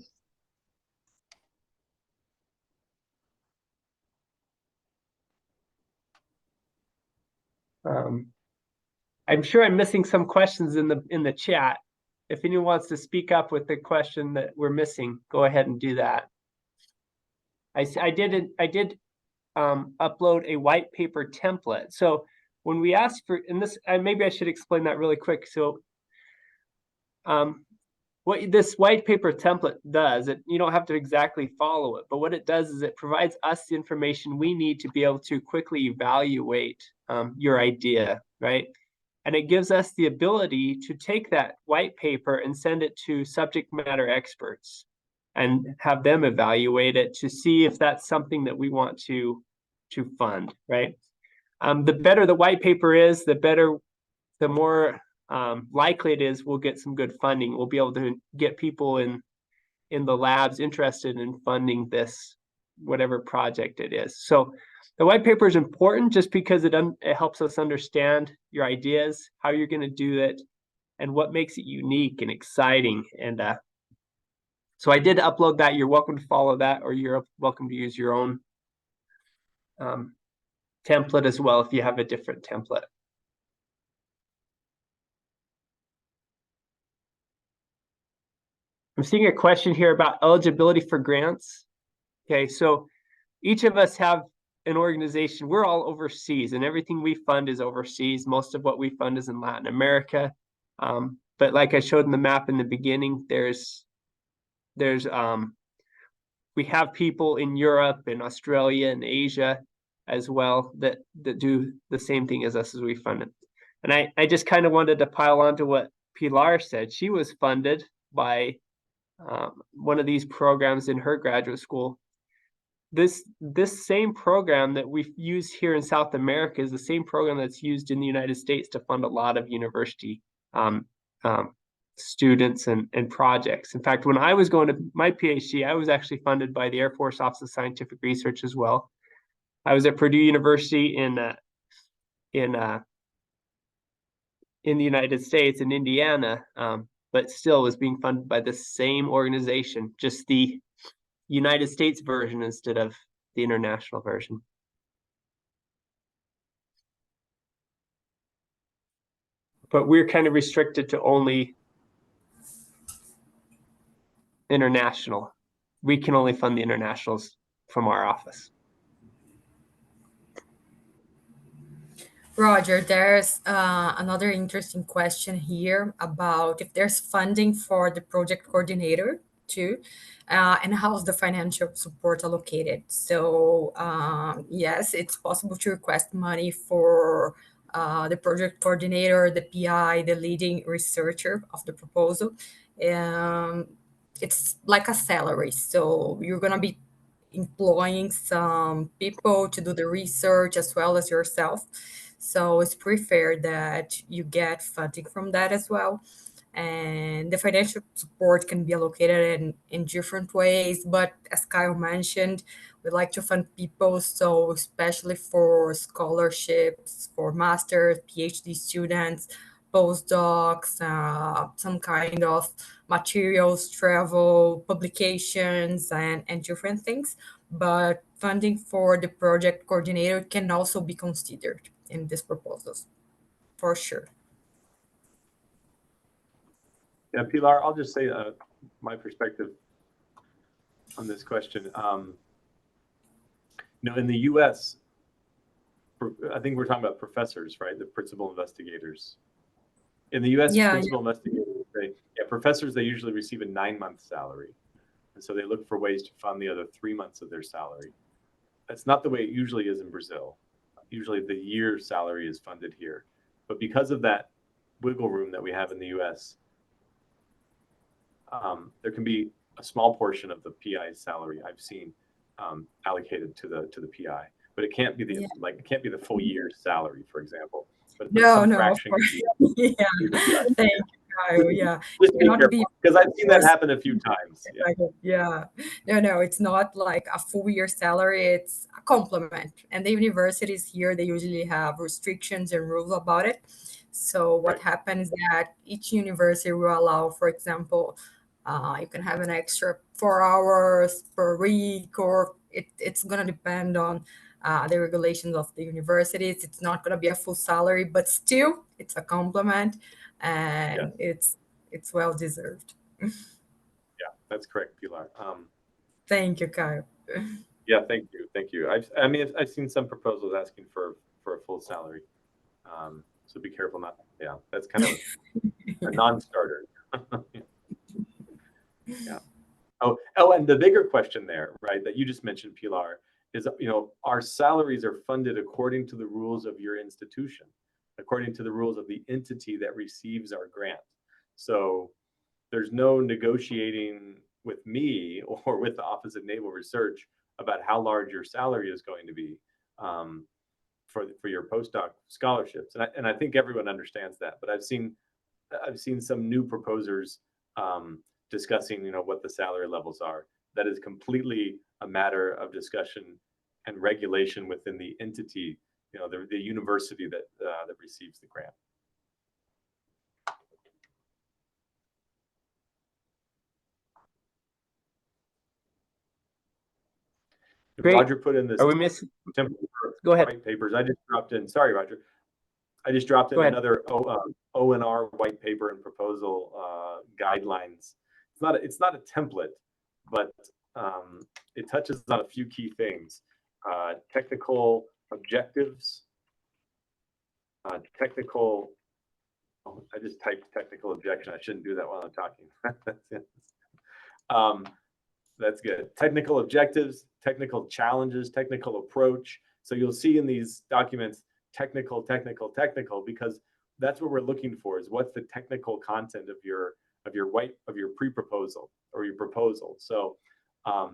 B: I'm sure I'm missing some questions in the chat. If anyone wants to speak up with the question that we're missing, go ahead and do that. I did upload a white paper template. So when we ask for, and this, maybe I should explain that really quick. So what this white paper template does, you don't have to exactly follow it, but what it does is it provides us the information we need to be able to quickly evaluate your idea, right? And it gives us the ability to take that white paper and send it to subject matter experts and have them evaluate it to see if that's something that we want to fund, right? The better the white paper is, the more likely it is we'll get some good funding. We'll be able to get people in the labs interested in funding this, whatever project it is. So the white paper is important just because it helps us understand your ideas, how you're going to do it, and what makes it unique and exciting. And so I did upload that. You're welcome to follow that, or you're welcome to use your own template as well if you have a different template. I'm seeing a question here about eligibility for grants. Okay, so each of us have an organization. We're all overseas, and everything we fund is overseas. Most of what we fund is in Latin America. But like I showed in the map in the beginning, we have people in Europe and Australia and Asia as well that do the same thing as us as we fund it. And I just kind of wanted to pile on to what Pilar said. She was funded by one of these programs in her graduate school. This same program that we use here in South America is the same program that's used in the United States to fund a lot of university students and projects. In fact, when I was going to my PhD, I was actually funded by the Air Force Office of Scientific Research as well. I was at Purdue University in the United States, in Indiana, but still was being funded by the same organization, just the United States version instead of the international version. But we're kind of restricted to only international. We can only fund the internationals from our office.
D: Roger, there's another interesting question here about if there's funding for the project coordinator too, and how's the financial support allocated. So yes, it's possible to request money for the project coordinator, the PI, the leading researcher of the proposal. It's like a salary. So you're going to be employing some people to do the research as well as yourself. So it's pretty fair that you get funding from that as well. And the financial support can be allocated in different ways. But as Kyle mentioned, we like to fund people. So especially for scholarships, for master's, PhD students, postdocs, some kind of materials, travel, publications, and different things. But funding for the project coordinator can also be considered in these proposals. for sure.
E: Yeah, Pilar, I'll just say my perspective on this question. In the U.S., I think we're talking about professors, right? The principal investigators. In the U.S., principal investigators, professors, they usually receive a 9-month salary. And so they look for ways to fund the other 3 months of their salary. That's not the way it usually is in Brazil. Usually the year's salary is funded here. But because of that wiggle room that we have in the U.S., there can be a small portion of the PI's salary I've seen allocated to the PI, but it can't be the full year's salary, for example. But some fraction.
D: Yeah. Thank you, Kyle. Yeah,
E: just be careful, because I've seen that happen a few times.
D: Yeah. No, it's not like a full year salary. It's a complement. And the universities here, they usually have restrictions and rules about it. So what happens that each university will allow, for example, you can have an extra 4 hours per week, or it's going to depend on the regulations of the universities. It's not going to be a full salary, but still it's a compliment, and it's well deserved.
E: Yeah, that's correct, Pilar.
D: Thank you, Kyle.
E: Yeah, thank you. I've seen some proposals asking for a full salary. So be careful not. Yeah, that's kind of a non-starter. Yeah. Oh, and the bigger question there, right, that you just mentioned, Pilar, is, our salaries are funded according to the rules of your institution, according to the rules of the entity that receives our grant. So there's no negotiating with me or with the Office of Naval Research about how large your salary is going to be for your postdoc scholarships. And I think everyone understands that, but I've seen some new proposers discussing, what the salary levels are. That is completely a matter of discussion and regulation within the entity, the university that receives the grant.
B: Great.
E: Roger put in this.
B: Are we missing?
E: Go ahead. White papers. I just dropped in. Sorry, Roger. I just dropped in another ONR white paper and proposal guidelines. It's not a template, but it touches on a few key things: technical objectives, technical. Oh, I just typed technical objection. I shouldn't do that while I'm talking. That's good. Technical objectives, technical challenges, technical approach. So you'll see in these documents technical, because that's what we're looking for, is what's the technical content of your pre-proposal or your proposal. So I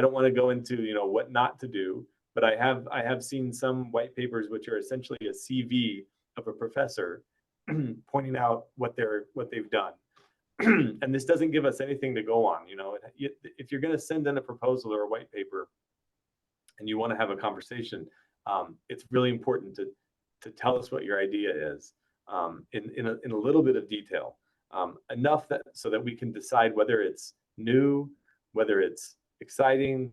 E: don't want to go into what not to do, but I have seen some white papers which are essentially a CV of a professor pointing out what they've done. And this doesn't give us anything to go on. If you're going to send in a proposal or a white paper and you want to have a conversation, it's really important to tell us what your idea is in a little bit of detail, enough so that we can decide whether it's new, whether it's exciting,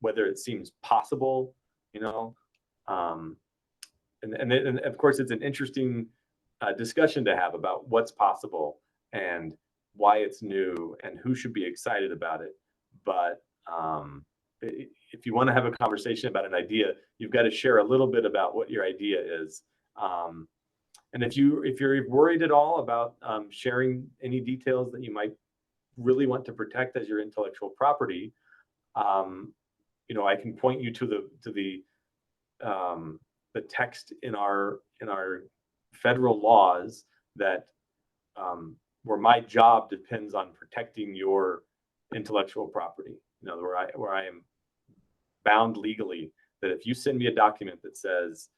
E: whether it seems possible, and of course it's an interesting discussion to have about what's possible and why it's new and who should be excited about it. But if you want to have a conversation about an idea, you've got to share a little bit about what your idea is. And if you're worried at all about sharing any details that you might really want to protect as your intellectual property, I can point you to the text in our federal laws that where my job depends on protecting your intellectual property. Where I am bound legally that if you send me a document that says,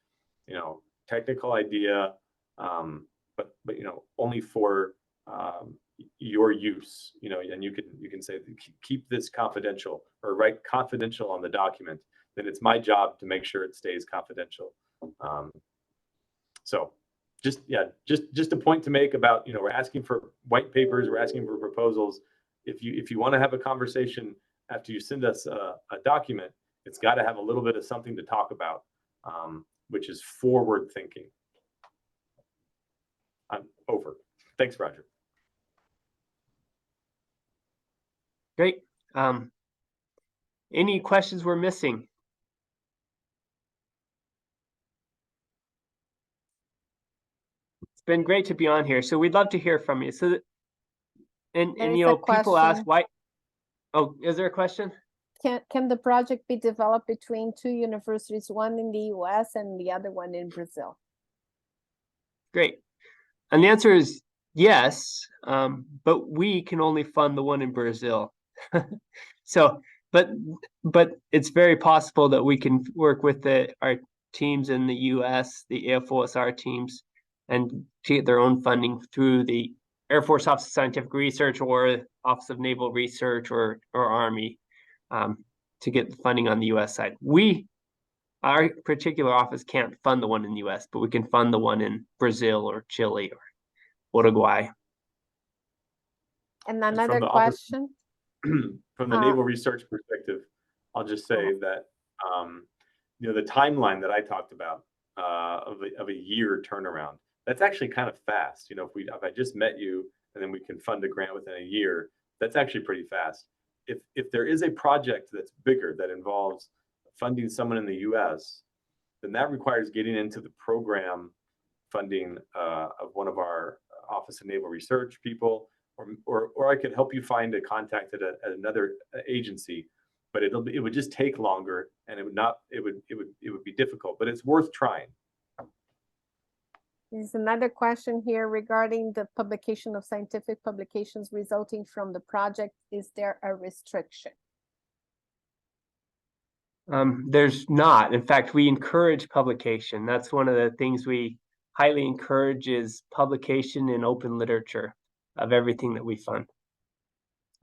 E: technical idea, but only for your use, and you can say keep this confidential or write confidential on the document, then it's my job to make sure it stays confidential. So just a point to make about, we're asking for white papers, we're asking for proposals. If you want to have a conversation after you send us a document, it's got to have a little bit of something to talk about. which is forward thinking. I'm over. Thanks, Roger.
B: Great. Any questions we're missing? It's been great to be on here. So we'd love to hear from you. So, and
A: There is
B: you
A: a
B: know, people ask
A: question.
B: why. Oh, is there a question?
A: Can the project be developed between two universities, one in the US and the other one in Brazil?
B: Great. And the answer is yes, but we can only fund the one in Brazil. So, but it's very possible that we can work with our teams in the US, the AFOSR teams, and get their own funding through the Air Force Office of Scientific Research or Office of Naval Research or Army to get the funding on the US side. Our particular office can't fund the one in the US, but we can fund the one in Brazil or Chile or Uruguay.
A: And
E: from
A: another
E: the office-
A: question.
E: From the naval research perspective, I'll just say that you know, the timeline that I talked about of a year turnaround, that's actually kind of fast. You know, if I just met you and then we can fund a grant within a year, that's actually pretty fast. If there is a project that's bigger that involves funding someone in the U.S., then that requires getting into the program funding of one of our Office of Naval Research people, or I could help you find a contact at another agency, but it would just take longer, and it would be difficult, but it's worth trying.
A: There's another question here regarding the publication of scientific publications resulting from the project. Is there a restriction?
B: There's not. In fact, we encourage publication. That's one of the things we highly encourage is publication in open literature of everything that we fund.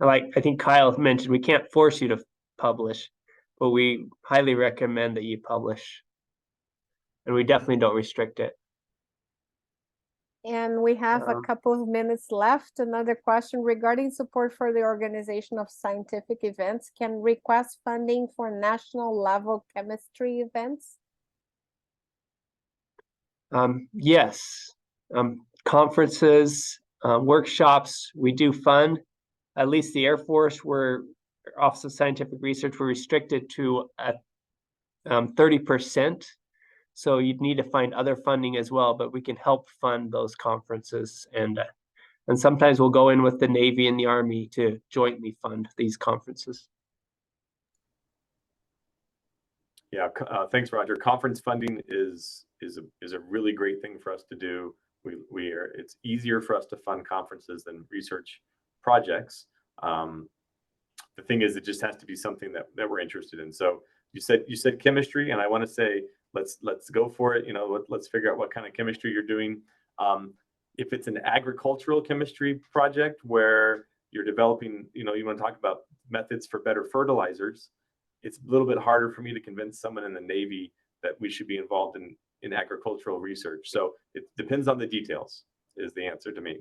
B: Like I think Kyle mentioned, we can't force you to publish, but we highly recommend that you publish. And we definitely don't restrict it.
A: And we have a couple of minutes left. Another question regarding support for the organization of scientific events. Can request funding for national level chemistry events?
B: Yes. Conferences, workshops, we do fund. At least the Air Force, Office of Scientific Research, we're restricted to 30%. So you'd need to find other funding as well, but we can help fund those conferences. And sometimes we'll go in with the Navy and the Army to jointly fund these conferences.
E: Yeah, thanks, Roger. Conference funding is a really great thing for us to do. It's easier for us to fund conferences than research projects. The thing is, it just has to be something that we're interested in. So you said chemistry, and I want to say let's go for it. You know, let's figure out what kind of chemistry you're doing. If it's an agricultural chemistry project where you're developing, you know, you want to talk about methods for better fertilizers, it's a little bit harder for me to convince someone in the Navy that we should be involved in agricultural research. So it depends on the details, is the answer to me.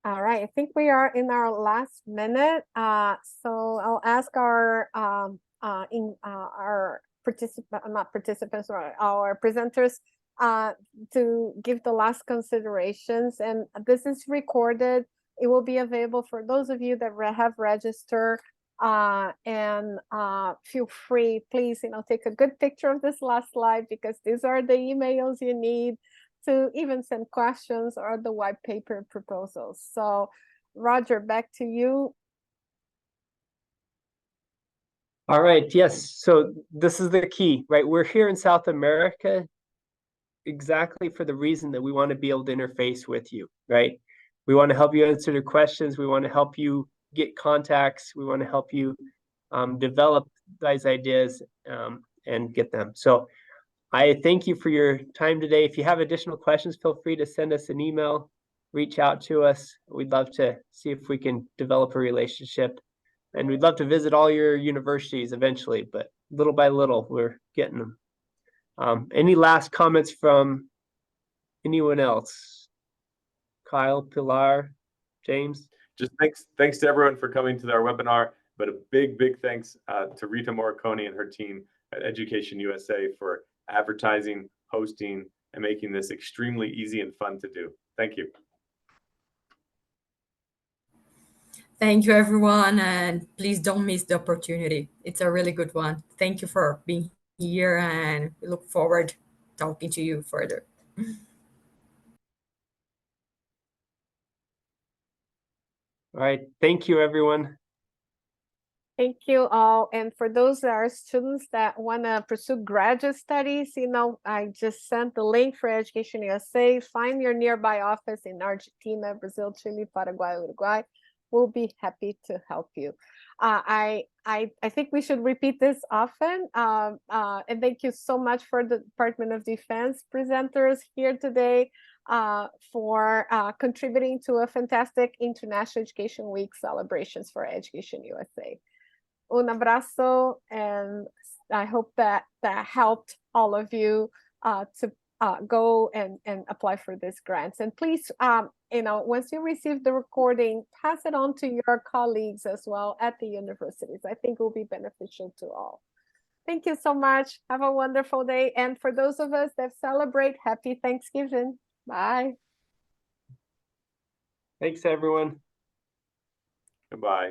A: All right, I think we are in our last minute. So I'll ask our presenters to give the last considerations. And this is recorded. It will be available for those of you that have registered. And feel free, please, you know, take a good picture of this last slide, because these are the emails you need to even send questions or the white paper proposals. So Roger, back to you.
B: All right, yes, so this is the key, right? We're here in South America exactly for the reason that we want to be able to interface with you, right? We want to help you answer the questions. We want to help you get contacts. We want to help you develop these ideas and get them. So I thank you for your time today. If you have additional questions, feel free to send us an email, reach out to us. We'd love to see if we can develop a relationship. And we'd love to visit all your universities eventually, but little by little, we're getting them. Any last comments from anyone else? Kyle, Pilar, James?
E: Just thanks to everyone for coming to our webinar. But a big, big thanks to Rita Morricone and her team at Education USA for advertising, hosting, and making this extremely easy and fun to do. Thank you.
D: Thank you, everyone, and please don't miss the opportunity. It's a really good one. Thank you for being here, and we look forward talking to you further.
B: All right. Thank you, everyone.
A: Thank you all. And for those that are students that want to pursue graduate studies, I just sent the link for Education USA. Find your nearby office in Argentina, Brazil, Chile, Paraguay, Uruguay. We'll be happy to help you. I think we should repeat this often. And thank you so much for the Department of Defense presenters here today for contributing to a fantastic International Education Week celebrations for Education USA. Un abrazo, and I hope that helped all of you to go and apply for these grants. And please, once you receive the recording, pass it on to your colleagues as well at the universities. I think it will be beneficial to all. Thank you so much. Have a wonderful day. And for those of us that celebrate, happy Thanksgiving. Bye.
B: Thanks, everyone.
E: Goodbye.